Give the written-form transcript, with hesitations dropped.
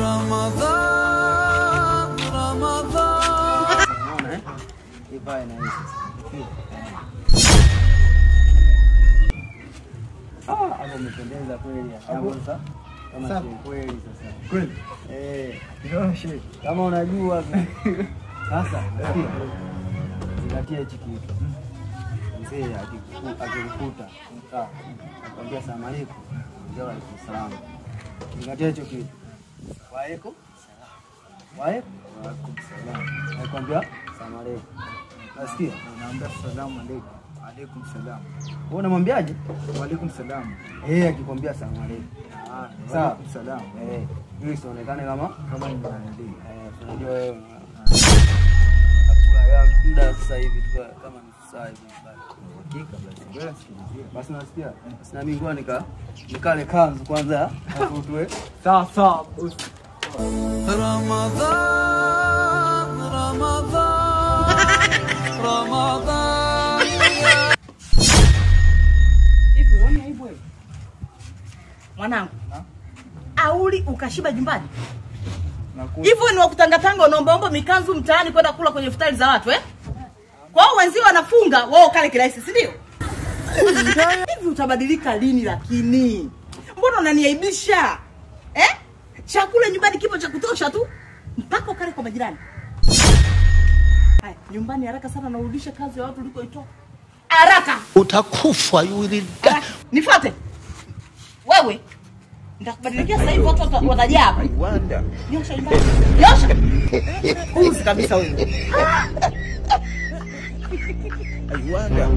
Ramadhan, Ramadhan. Unaona Ivae na hizi. Hapo umependeza kweli. Hapo sasa kama si kweli sasa. Kweli? Ndio shit. Kama unajua sasa zingatia hichi kitu. Mzee akikukuta akwambia salamu alaykum, ndio alaykum salaam. Zingatia hicho kitu. Wa alaykum salaam. Wa alaykum salaam. Akwambia salamu alaykum. Nasikia? Naambia salamu alaykum. Alaykum salaam. Wewe unamwambiaje? Wa alaykum salaam. Akikwambia salamu alaykum. Sawa. Alaykum salaam. Ili sionekane kama ni nani. unajua wewe nakula ya muda sasa hivi kama ni saa hivi Hakika basi. Wewe sikilizia. basi nasikia sina mimi ngoja nikale kanzu kwanza afu tuwe Sawa. Ramadhan, Ramadhan, Ramadhan. Hivi uone aibu wewe? Mwanangu. Auli ukashiba jumbani. Hivyo ni wakutangatanga unaombaomba mikanzu mtaani kwenda kula kwenye futari za watu Kwa hiyo wenzio wanafunga, wao kale kirahisi, si ndio? Hivi utabadilika lini lakini? Mbona unaniaibisha? Chakula nyumbani kipo cha kutosha tu. Mpaka ukale kwa majirani. Haya, nyumbani haraka sana na urudishe kazi ya watu ulikoitoa. Haraka. Utakufa, you will die. Nifuate. Wewe. Nitakubadilikia sasa hivi watu watajaa hapa. Wanda. Nyosha nyumbani. Nyosha. Uzi kabisa wewe. Wanda.